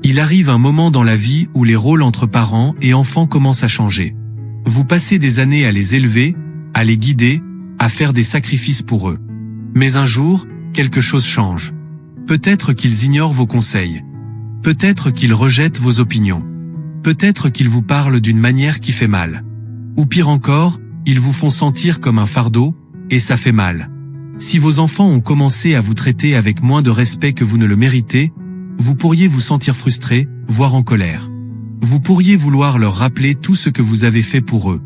Il arrive un moment dans la vie où les rôles entre parents et enfants commencent à changer. Vous passez des années à les élever, à les guider, à faire des sacrifices pour eux. Mais un jour, quelque chose change. Peut-être qu'ils ignorent vos conseils. Peut-être qu'ils rejettent vos opinions. Peut-être qu'ils vous parlent d'une manière qui fait mal. Ou pire encore, ils vous font sentir comme un fardeau, et ça fait mal. Si vos enfants ont commencé à vous traiter avec moins de respect que vous ne le méritez, vous pourriez vous sentir frustré, voire en colère. Vous pourriez vouloir leur rappeler tout ce que vous avez fait pour eux.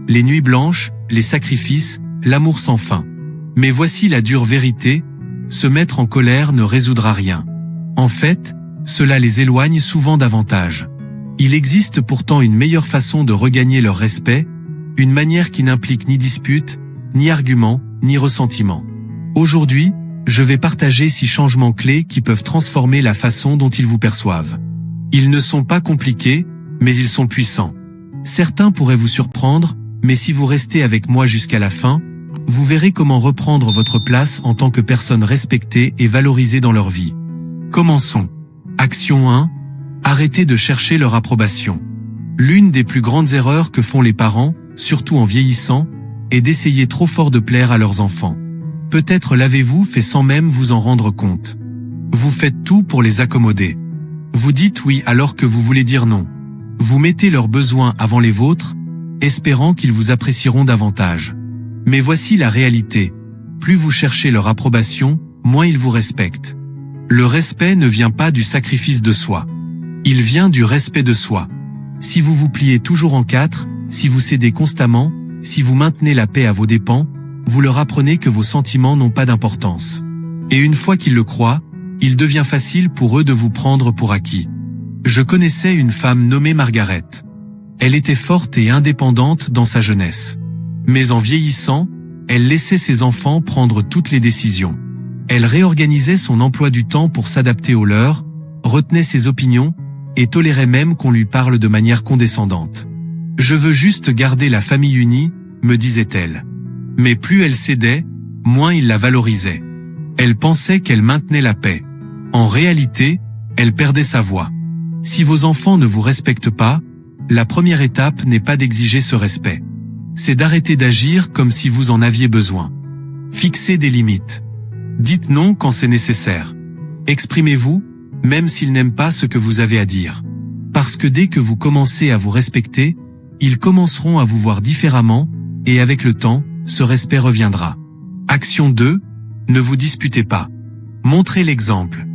Les nuits blanches, les sacrifices, l'amour sans fin. Mais voici la dure vérité, se mettre en colère ne résoudra rien. En fait, cela les éloigne souvent davantage. Il existe pourtant une meilleure façon de regagner leur respect, une manière qui n'implique ni dispute, ni argument, ni ressentiment. Aujourd'hui, je vais partager 6 changements clés qui peuvent transformer la façon dont ils vous perçoivent. Ils ne sont pas compliqués, mais ils sont puissants. Certains pourraient vous surprendre, mais si vous restez avec moi jusqu'à la fin, vous verrez comment reprendre votre place en tant que personne respectée et valorisée dans leur vie. Commençons. Action 1. Arrêtez de chercher leur approbation. L'une des plus grandes erreurs que font les parents, surtout en vieillissant, est d'essayer trop fort de plaire à leurs enfants. Peut-être l'avez-vous fait sans même vous en rendre compte. Vous faites tout pour les accommoder. Vous dites oui alors que vous voulez dire non. Vous mettez leurs besoins avant les vôtres, espérant qu'ils vous apprécieront davantage. Mais voici la réalité. Plus vous cherchez leur approbation, moins ils vous respectent. Le respect ne vient pas du sacrifice de soi. Il vient du respect de soi. Si vous vous pliez toujours en 4, si vous cédez constamment, si vous maintenez la paix à vos dépens, vous leur apprenez que vos sentiments n'ont pas d'importance. Et une fois qu'ils le croient, il devient facile pour eux de vous prendre pour acquis. Je connaissais une femme nommée Margaret. Elle était forte et indépendante dans sa jeunesse. Mais en vieillissant, elle laissait ses enfants prendre toutes les décisions. Elle réorganisait son emploi du temps pour s'adapter aux leurs, retenait ses opinions, et tolérait même qu'on lui parle de manière condescendante. « Je veux juste garder la famille unie », me disait-elle. Mais plus elle cédait, moins il la valorisait. Elle pensait qu'elle maintenait la paix. En réalité, elle perdait sa voix. Si vos enfants ne vous respectent pas, la première étape n'est pas d'exiger ce respect. C'est d'arrêter d'agir comme si vous en aviez besoin. Fixez des limites. Dites non quand c'est nécessaire. Exprimez-vous, même s'ils n'aiment pas ce que vous avez à dire. Parce que dès que vous commencez à vous respecter, ils commenceront à vous voir différemment, et avec le temps, ce respect reviendra. Action 2. Ne vous disputez pas. Montrez l'exemple.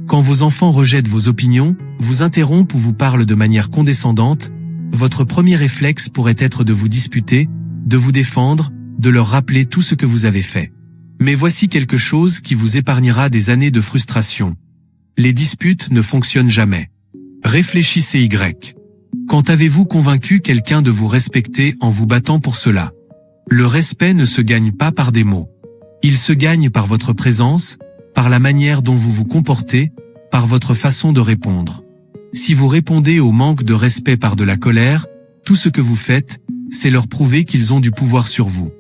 Quand vos enfants rejettent vos opinions, vous interrompent ou vous parlent de manière condescendante, votre premier réflexe pourrait être de vous disputer, de vous défendre, de leur rappeler tout ce que vous avez fait. Mais voici quelque chose qui vous épargnera des années de frustration. Les disputes ne fonctionnent jamais. Réfléchissez Y. Quand avez-vous convaincu quelqu'un de vous respecter en vous battant pour cela? Le respect ne se gagne pas par des mots. Il se gagne par votre présence, par la manière dont vous vous comportez, par votre façon de répondre. Si vous répondez au manque de respect par de la colère, tout ce que vous faites, c'est leur prouver qu'ils ont du pouvoir sur vous.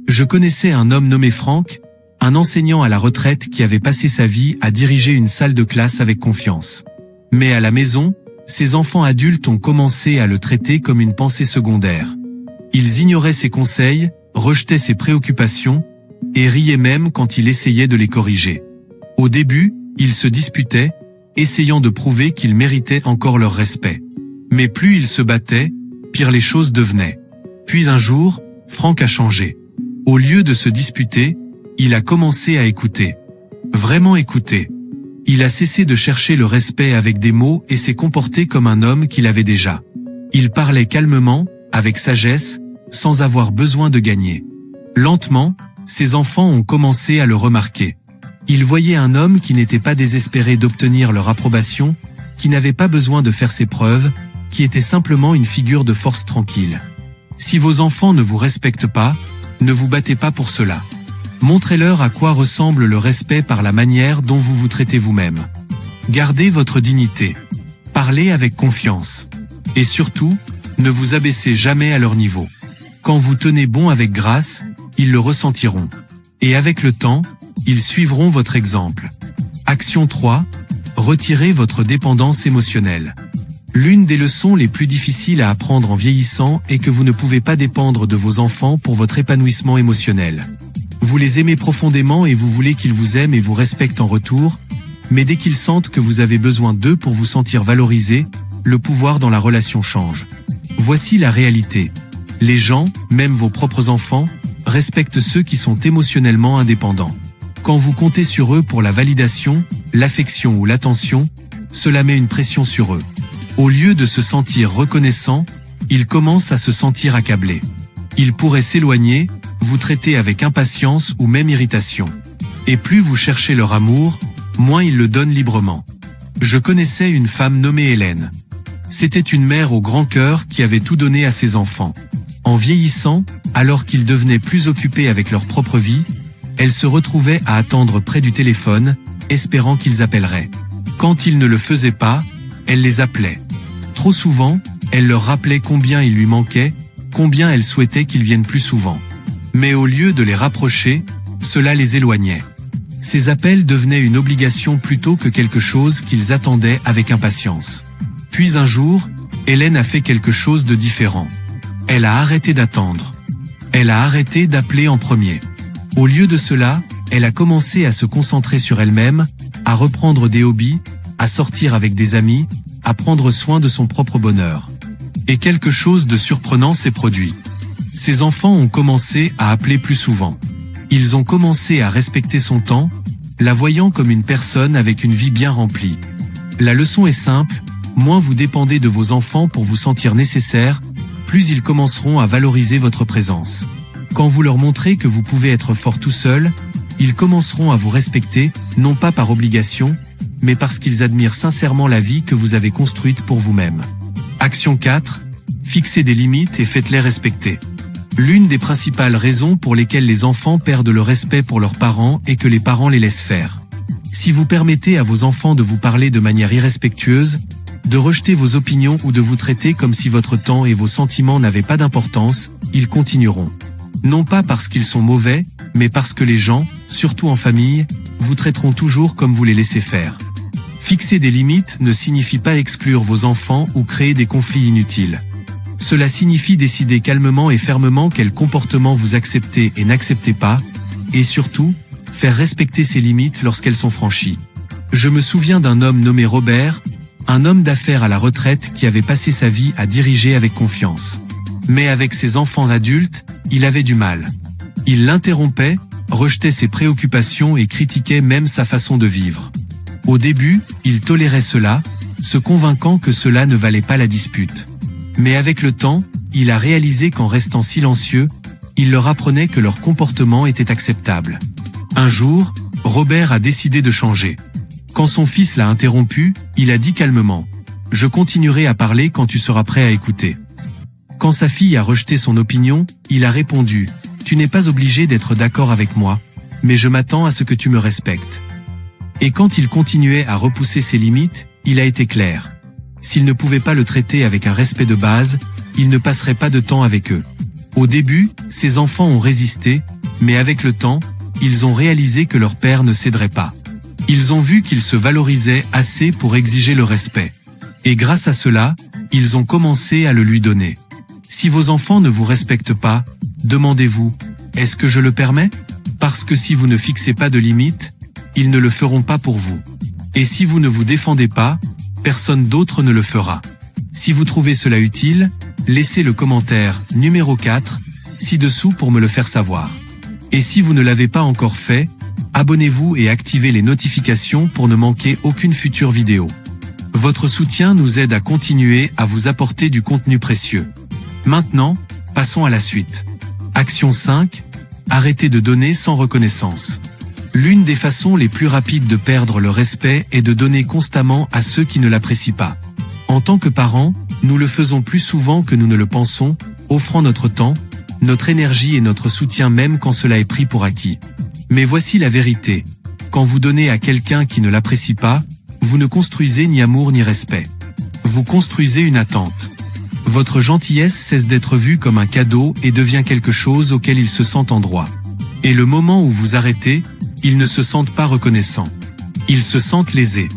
Je connaissais un homme nommé Franck, un enseignant à la retraite qui avait passé sa vie à diriger une salle de classe avec confiance. Mais à la maison, ses enfants adultes ont commencé à le traiter comme une pensée secondaire. Ils ignoraient ses conseils, rejetaient ses préoccupations, et riaient même quand il essayait de les corriger. Au début, ils se disputaient, essayant de prouver qu'ils méritaient encore leur respect. Mais plus ils se battaient, pire les choses devenaient. Puis un jour, Franck a changé. Au lieu de se disputer, il a commencé à écouter. Vraiment écouter. Il a cessé de chercher le respect avec des mots et s'est comporté comme un homme qu'il avait déjà. Il parlait calmement, avec sagesse, sans avoir besoin de gagner. Lentement, ses enfants ont commencé à le remarquer. Ils voyaient un homme qui n'était pas désespéré d'obtenir leur approbation, qui n'avait pas besoin de faire ses preuves, qui était simplement une figure de force tranquille. Si vos enfants ne vous respectent pas, ne vous battez pas pour cela. Montrez-leur à quoi ressemble le respect par la manière dont vous vous traitez vous-même. Gardez votre dignité. Parlez avec confiance. Et surtout, ne vous abaissez jamais à leur niveau. Quand vous tenez bon avec grâce, ils le ressentiront. Et avec le temps, ils suivront votre exemple. Action 3. Retirez votre dépendance émotionnelle. L'une des leçons les plus difficiles à apprendre en vieillissant est que vous ne pouvez pas dépendre de vos enfants pour votre épanouissement émotionnel. Vous les aimez profondément et vous voulez qu'ils vous aiment et vous respectent en retour, mais dès qu'ils sentent que vous avez besoin d'eux pour vous sentir valorisé, le pouvoir dans la relation change. Voici la réalité. Les gens, même vos propres enfants, respectent ceux qui sont émotionnellement indépendants. Quand vous comptez sur eux pour la validation, l'affection ou l'attention, cela met une pression sur eux. Au lieu de se sentir reconnaissants, ils commencent à se sentir accablés. Ils pourraient s'éloigner, vous traiter avec impatience ou même irritation. Et plus vous cherchez leur amour, moins ils le donnent librement. Je connaissais une femme nommée Hélène. C'était une mère au grand cœur qui avait tout donné à ses enfants. En vieillissant, alors qu'ils devenaient plus occupés avec leur propre vie, elle se retrouvait à attendre près du téléphone, espérant qu'ils appelleraient. Quand ils ne le faisaient pas, elle les appelait. Trop souvent, elle leur rappelait combien il lui manquait, combien elle souhaitait qu'ils viennent plus souvent. Mais au lieu de les rapprocher, cela les éloignait. Ces appels devenaient une obligation plutôt que quelque chose qu'ils attendaient avec impatience. Puis un jour, Hélène a fait quelque chose de différent. Elle a arrêté d'attendre. Elle a arrêté d'appeler en premier. Au lieu de cela, elle a commencé à se concentrer sur elle-même, à reprendre des hobbies, à sortir avec des amis, à prendre soin de son propre bonheur. Et quelque chose de surprenant s'est produit. Ses enfants ont commencé à appeler plus souvent. Ils ont commencé à respecter son temps, la voyant comme une personne avec une vie bien remplie. La leçon est simple, moins vous dépendez de vos enfants pour vous sentir nécessaire, plus ils commenceront à valoriser votre présence. Quand vous leur montrez que vous pouvez être fort tout seul, ils commenceront à vous respecter, non pas par obligation, mais parce qu'ils admirent sincèrement la vie que vous avez construite pour vous-même. Action 4. Fixez des limites et faites-les respecter. L'une des principales raisons pour lesquelles les enfants perdent le respect pour leurs parents est que les parents les laissent faire. Si vous permettez à vos enfants de vous parler de manière irrespectueuse, de rejeter vos opinions ou de vous traiter comme si votre temps et vos sentiments n'avaient pas d'importance, ils continueront. Non pas parce qu'ils sont mauvais, mais parce que les gens, surtout en famille, vous traiteront toujours comme vous les laissez faire. Fixer des limites ne signifie pas exclure vos enfants ou créer des conflits inutiles. Cela signifie décider calmement et fermement quels comportements vous acceptez et n'acceptez pas, et surtout, faire respecter ces limites lorsqu'elles sont franchies. Je me souviens d'un homme nommé Robert, un homme d'affaires à la retraite qui avait passé sa vie à diriger avec confiance. Mais avec ses enfants adultes, il avait du mal. Il l'interrompait, rejetait ses préoccupations et critiquait même sa façon de vivre. Au début, il tolérait cela, se convainquant que cela ne valait pas la dispute. Mais avec le temps, il a réalisé qu'en restant silencieux, il leur apprenait que leur comportement était acceptable. Un jour, Robert a décidé de changer. Quand son fils l'a interrompu, il a dit calmement « Je continuerai à parler quand tu seras prêt à écouter ». Quand sa fille a rejeté son opinion, il a répondu « Tu n'es pas obligé d'être d'accord avec moi, mais je m'attends à ce que tu me respectes ». Et quand il continuait à repousser ses limites, il a été clair. S'il ne pouvait pas le traiter avec un respect de base, il ne passerait pas de temps avec eux. Au début, ses enfants ont résisté, mais avec le temps, ils ont réalisé que leur père ne céderait pas. Ils ont vu qu'ils se valorisaient assez pour exiger le respect. Et grâce à cela, ils ont commencé à le lui donner. Si vos enfants ne vous respectent pas, demandez-vous, est-ce que je le permets ? Parce que si vous ne fixez pas de limites, ils ne le feront pas pour vous. Et si vous ne vous défendez pas, personne d'autre ne le fera. Si vous trouvez cela utile, laissez le commentaire numéro 4 ci-dessous pour me le faire savoir. Et si vous ne l'avez pas encore fait, abonnez-vous et activez les notifications pour ne manquer aucune future vidéo. Votre soutien nous aide à continuer à vous apporter du contenu précieux. Maintenant, passons à la suite. Action 5. Arrêtez de donner sans reconnaissance. L'une des façons les plus rapides de perdre le respect est de donner constamment à ceux qui ne l'apprécient pas. En tant que parents, nous le faisons plus souvent que nous ne le pensons, offrant notre temps, notre énergie et notre soutien même quand cela est pris pour acquis. Mais voici la vérité. Quand vous donnez à quelqu'un qui ne l'apprécie pas, vous ne construisez ni amour ni respect. Vous construisez une attente. Votre gentillesse cesse d'être vue comme un cadeau et devient quelque chose auquel ils se sentent en droit. Et le moment où vous arrêtez, ils ne se sentent pas reconnaissants. Ils se sentent lésés.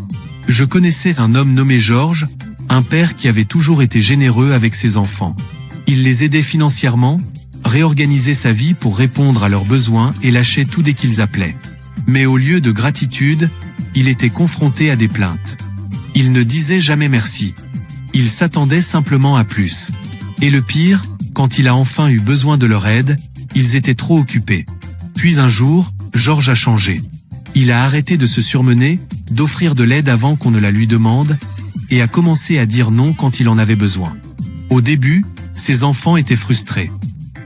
Je connaissais un homme nommé Georges, un père qui avait toujours été généreux avec ses enfants. Il les aidait financièrement, réorganisait sa vie pour répondre à leurs besoins et lâchait tout dès qu'ils appelaient. Mais au lieu de gratitude, il était confronté à des plaintes. Il ne disait jamais merci. Il s'attendait simplement à plus. Et le pire, quand il a enfin eu besoin de leur aide, ils étaient trop occupés. Puis un jour, Georges a changé. Il a arrêté de se surmener, d'offrir de l'aide avant qu'on ne la lui demande, et a commencé à dire non quand il en avait besoin. Au début, ses enfants étaient frustrés.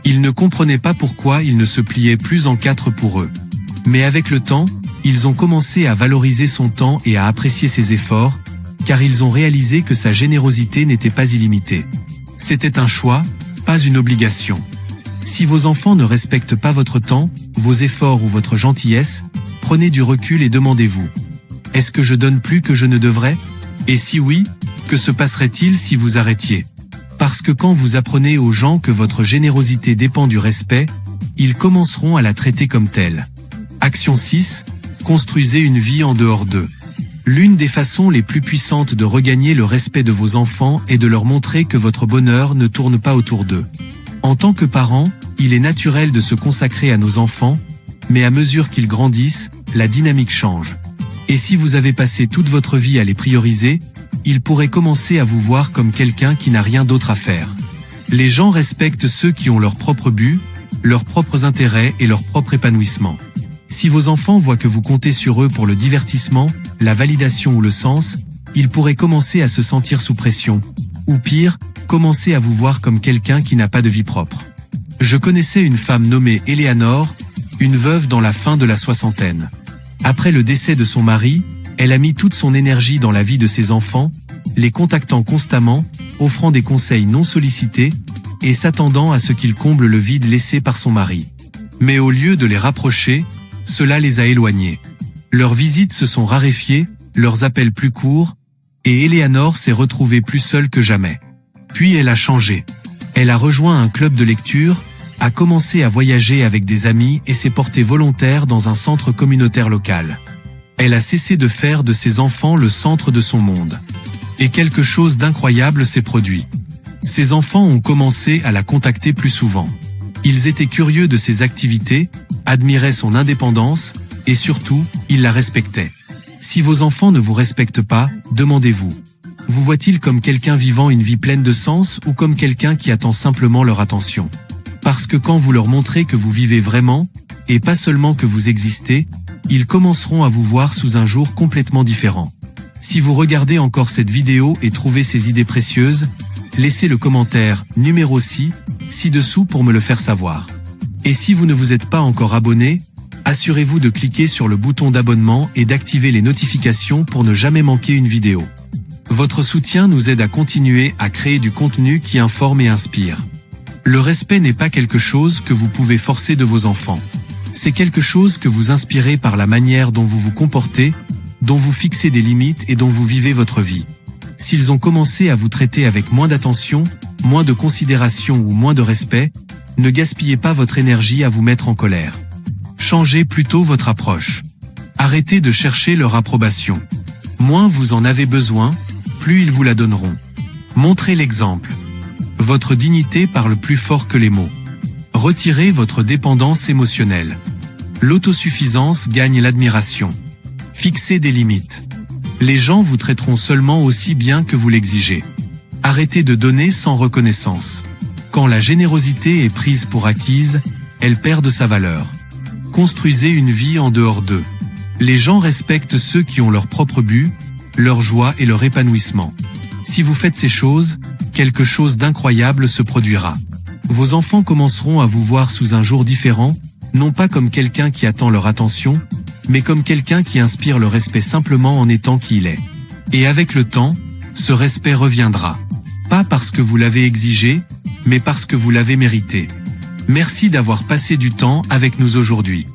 Ils ne comprenaient pas pourquoi il ne se pliait plus en quatre pour eux. Mais avec le temps, ils ont commencé à valoriser son temps et à apprécier ses efforts, car ils ont réalisé que sa générosité n'était pas illimitée. C'était un choix, pas une obligation. Si vos enfants ne respectent pas votre temps, vos efforts ou votre gentillesse, prenez du recul et demandez-vous: est-ce que je donne plus que je ne devrais? Et si oui, que se passerait-il si vous arrêtiez? Parce que quand vous apprenez aux gens que votre générosité dépend du respect, ils commenceront à la traiter comme telle. Action 6. Construisez une vie en dehors d'eux. L'une des façons les plus puissantes de regagner le respect de vos enfants est de leur montrer que votre bonheur ne tourne pas autour d'eux. En tant que parents, il est naturel de se consacrer à nos enfants, mais à mesure qu'ils grandissent, la dynamique change. Et si vous avez passé toute votre vie à les prioriser, ils pourraient commencer à vous voir comme quelqu'un qui n'a rien d'autre à faire. Les gens respectent ceux qui ont leur propre but, leurs propres intérêts et leur propre épanouissement. Si vos enfants voient que vous comptez sur eux pour le divertissement, la validation ou le sens, ils pourraient commencer à se sentir sous pression. Ou pire, commencer à vous voir comme quelqu'un qui n'a pas de vie propre. Je connaissais une femme nommée Eleanor, une veuve dans la fin de la soixantaine. Après le décès de son mari, elle a mis toute son énergie dans la vie de ses enfants, les contactant constamment, offrant des conseils non sollicités, et s'attendant à ce qu'ils comblent le vide laissé par son mari. Mais au lieu de les rapprocher, cela les a éloignés. Leurs visites se sont raréfiées, leurs appels plus courts, et Eleanor s'est retrouvée plus seule que jamais. Puis elle a changé. Elle a rejoint un club de lecture, a commencé à voyager avec des amis et s'est portée volontaire dans un centre communautaire local. Elle a cessé de faire de ses enfants le centre de son monde. Et quelque chose d'incroyable s'est produit. Ses enfants ont commencé à la contacter plus souvent. Ils étaient curieux de ses activités, admiraient son indépendance, et surtout, ils la respectaient. Si vos enfants ne vous respectent pas, demandez-vous: vous voient-ils comme quelqu'un vivant une vie pleine de sens ou comme quelqu'un qui attend simplement leur attention? Parce que quand vous leur montrez que vous vivez vraiment, et pas seulement que vous existez, ils commenceront à vous voir sous un jour complètement différent. Si vous regardez encore cette vidéo et trouvez ces idées précieuses, laissez le commentaire numéro 6 ci-dessous pour me le faire savoir. Et si vous ne vous êtes pas encore abonné, assurez-vous de cliquer sur le bouton d'abonnement et d'activer les notifications pour ne jamais manquer une vidéo. Votre soutien nous aide à continuer à créer du contenu qui informe et inspire. Le respect n'est pas quelque chose que vous pouvez forcer de vos enfants. C'est quelque chose que vous inspirez par la manière dont vous vous comportez, dont vous fixez des limites et dont vous vivez votre vie. S'ils ont commencé à vous traiter avec moins d'attention, moins de considération ou moins de respect, ne gaspillez pas votre énergie à vous mettre en colère. Changez plutôt votre approche. Arrêtez de chercher leur approbation. Moins vous en avez besoin, plus ils vous la donneront. Montrez l'exemple. Votre dignité parle plus fort que les mots. Retirez votre dépendance émotionnelle. L'autosuffisance gagne l'admiration. Fixez des limites. Les gens vous traiteront seulement aussi bien que vous l'exigez. Arrêtez de donner sans reconnaissance. Quand la générosité est prise pour acquise, elle perd de sa valeur. Construisez une vie en dehors d'eux. Les gens respectent ceux qui ont leur propre but, leur joie et leur épanouissement. Si vous faites ces choses, quelque chose d'incroyable se produira. Vos enfants commenceront à vous voir sous un jour différent, non pas comme quelqu'un qui attend leur attention, mais comme quelqu'un qui inspire le respect simplement en étant qui il est. Et avec le temps, ce respect reviendra. Pas parce que vous l'avez exigé, mais parce que vous l'avez mérité. Merci d'avoir passé du temps avec nous aujourd'hui.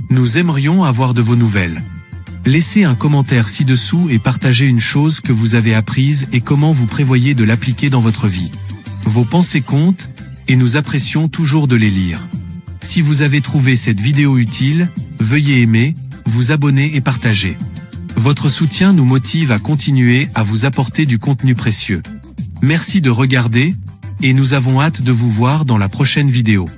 Nous aimerions avoir de vos nouvelles. Laissez un commentaire ci-dessous et partagez une chose que vous avez apprise et comment vous prévoyez de l'appliquer dans votre vie. Vos pensées comptent, et nous apprécions toujours de les lire. Si vous avez trouvé cette vidéo utile, veuillez aimer, vous abonner et partager. Votre soutien nous motive à continuer à vous apporter du contenu précieux. Merci de regarder, et nous avons hâte de vous voir dans la prochaine vidéo.